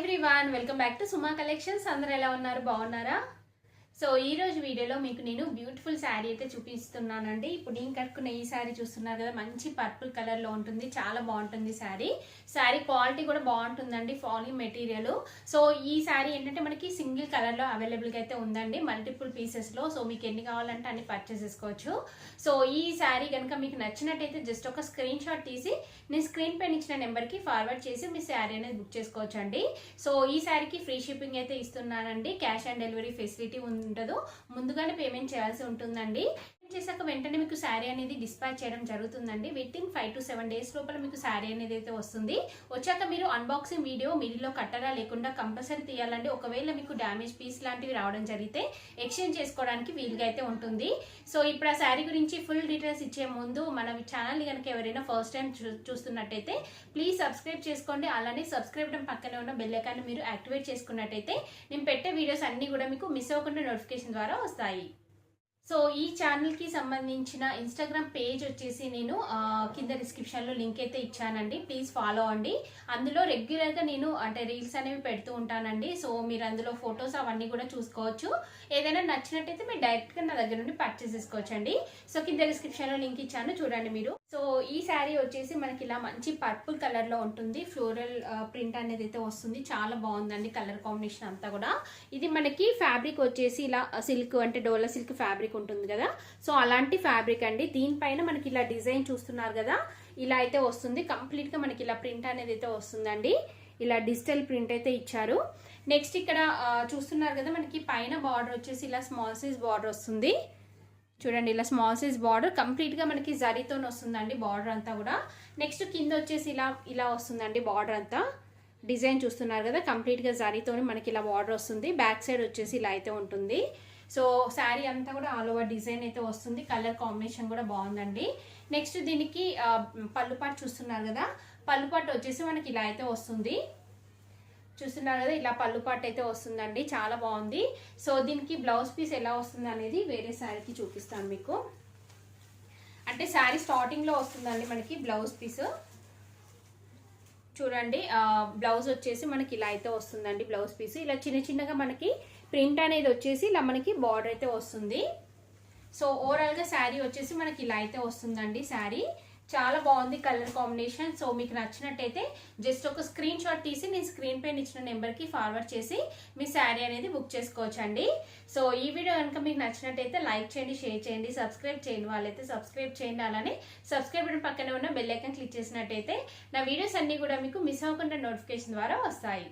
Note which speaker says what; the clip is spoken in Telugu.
Speaker 1: Everyone welcome back to Suma collections. అందరూ ఎలా ఉన్నారు? బాగున్నారా? సో ఈ రోజు వీడియోలో మీకు నేను బ్యూటిఫుల్ శారీ అయితే చూపిస్తున్నానండి. ఇప్పుడు నేను కట్టుకున్న ఈ శారీ చూస్తున్నారు కదా, మంచి పర్పుల్ కలర్ లో ఉంటుంది. చాలా బాగుంటుంది శారీ క్వాలిటీ కూడా బాగుంటుందండి, ఫాలింగ్ మెటీరియల్. సో ఈ శారీ ఏంటంటే మనకి సింగిల్ కలర్ లో అవైలబుల్ గా అయితే ఉందండి, మల్టిపుల్ పీసెస్ లో. సో మీకు ఎన్ని కావాలంటే అన్ని పర్చేస్ చేసుకోవచ్చు. సో ఈ శారీ కనుక మీకు నచ్చినట్టయితే జస్ట్ ఒక స్క్రీన్ షాట్ తీసి నేను స్క్రీన్ పైన ఇచ్చిన నెంబర్ కి ఫార్వర్డ్ చేసి మీ శారీ అనేది బుక్ చేసుకోవచ్చు అండి. సో ఈ శారీకి ఫ్రీ షిప్పింగ్ అయితే ఇస్తున్నానండి, క్యాష్ ఆన్ డెలివరీ ఫెసిలిటీ ఉండదు, ముందుగానే పేమెంట్ చేయాల్సి ఉంటుందండి. చేశాక వెంటనే మీకు శారీ అనేది డిస్పాచ్ చేయడం జరుగుతుందండి. విత్ ఇన్ 5 to 7 days లోపల మీకు శారీ అనేది అయితే వస్తుంది. వచ్చాక మీరు అన్బాక్సింగ్ వీడియో మిడిల్లో కట్టరా లేకుండా కంపల్సరీ తీయాలండి. ఒకవేళ మీకు డ్యామేజ్ పీస్ లాంటివి రావడం జరిగితే ఎక్స్చేంజ్ చేసుకోవడానికి వీలుగా అయితే ఉంటుంది. సో ఇప్పుడు ఆ శారీ గురించి ఫుల్ డీటెయిల్స్ ఇచ్చే ముందు మన ఛానల్ కనుక ఎవరైనా ఫస్ట్ టైం చూస్తున్నట్టయితే ప్లీజ్ సబ్స్క్రైబ్ చేసుకోండి. అలానే సబ్స్క్రైబ్ పక్కనే ఉన్న బెల్ ఐకాన్ మీరు యాక్టివేట్ చేసుకున్నట్టయితే నేను పెట్టే వీడియోస్ అన్ని కూడా మీకు మిస్ అవ్వకుండా నోటిఫికేషన్ ద్వారా వస్తాయి. సో ఈ ఛానల్ కి సంబంధించిన ఇన్స్టాగ్రామ్ పేజ్ వచ్చేసి నేను కింద డిస్క్రిప్షన్ లో లింక్ అయితే ఇచ్చానండి, ప్లీజ్ ఫాలో అండి. అందులో రెగ్యులర్ గా నేను అంటే రీల్స్ అనేవి పెడుతూ ఉంటానండి. సో మీరు అందులో ఫొటోస్ అవన్నీ కూడా చూసుకోవచ్చు. ఏదైనా నచ్చినట్టయితే మీరు డైరెక్ట్ గా నా దగ్గర నుండి పర్చేస్ చేసుకోవచ్చండి. సో కింద డిస్క్రిప్షన్ లో లింక్ ఇచ్చాను, చూడండి మీరు. సో ఈ శారీ వచ్చేసి మనకి ఇలా మంచి పర్పుల్ కలర్ లో ఉంటుంది, ఫ్లోరల్ ప్రింట్ అనేది అయితే వస్తుంది. చాలా బాగుందండి కలర్ కాంబినేషన్ అంతా కూడా. ఇది మనకి ఫ్యాబ్రిక్ వచ్చేసి ఇలా సిల్క్ అంటే డోలా సిల్క్ ఫ్యాబ్రిక్ ఉంటుంది కదా, సో అలాంటి ఫ్యాబ్రిక్ అండి. దీనిపైన మనకి ఇలా డిజైన్ చూస్తున్నారు కదా, ఇలా అయితే వస్తుంది. కంప్లీట్ గా మనకి ఇలా ప్రింట్ అనేది అయితే వస్తుందండి. ఇలా డిజిటల్ ప్రింట్ అయితే ఇచ్చారు. నెక్స్ట్ ఇక్కడ చూస్తున్నారు కదా, మనకి పైన బార్డర్ వచ్చేసి ఇలా స్మాల్ సైజ్ బార్డర్ వస్తుంది. చూడండి, ఇలా స్మాల్ సైజ్ బార్డర్ కంప్లీట్ గా మనకి జరీతో వస్తుందండి బార్డర్ అంతా కూడా. నెక్స్ట్ కింద వచ్చేసి ఇలా వస్తుందండి బార్డర్ అంతా. డిజైన్ చూస్తున్నారు కదా, కంప్లీట్ గా జరీతో మనకి ఇలా బార్డర్ వస్తుంది. బ్యాక్ సైడ్ వచ్చేసి ఇలా అయితే ఉంటుంది. సో శారీ అంతా కూడా ఆల్ ఓవర్ డిజైన్ అయితే వస్తుంది. కలర్ కాంబినేషన్ కూడా బాగుందండి. నెక్స్ట్ దీనికి పళ్ళు పాటు చూస్తున్నారు కదా, పళ్ళు పాటు వచ్చేసి మనకి ఇలా అయితే వస్తుంది. చూస్తున్నారు కదా, ఇలా పళ్ళు పాటు అయితే వస్తుందండి, చాలా బాగుంది. సో దీనికి బ్లౌజ్ పీస్ ఎలా వస్తుంది అనేది వేరే శారీకి చూపిస్తాను మీకు. అంటే శారీ స్టార్టింగ్ లో వస్తుందండి మనకి బ్లౌజ్ పీస్. చూడండి, బ్లౌజ్ వచ్చేసి మనకి ఇలా అయితే వస్తుందండి. బ్లౌజ్ పీస్ ఇలా చిన్న చిన్నగా మనకి ప్రింట్ అనేది వచ్చేసి ఇలా మనకి బార్డర్ అయితే వస్తుంది. సో ఓవరాల్ గా శారీ వచ్చేసి మనకి ఇలా అయితే వస్తుందండి. శారీ చాలా బాగుంది కలర్ కాంబినేషన్. సో మీకు నచ్చినట్టయితే జస్ట్ ఒక స్క్రీన్ షాట్ తీసి నేను స్క్రీన్ పైన ఇచ్చిన నెంబర్ కి ఫార్వర్డ్ చేసి మీ శారీ అనేది బుక్ చేసుకోవచ్చు అండి. సో ఈ వీడియో కనుక మీకు నచ్చినట్టయితే లైక్ చేయండి, షేర్ చేయండి, సబ్స్క్రైబ్ చేయండి వాళ్ళైతే సబ్స్క్రైబ్ చేయండి. అలానే సబ్స్క్రైబ్ బటన్ పక్కనే ఉన్న బెల్ ఐకాన్ క్లిక్ చేసినట్టయితే నా వీడియోస్ అన్ని కూడా మీకు మిస్ అవ్వకుండా నోటిఫికేషన్ ద్వారా వస్తాయి.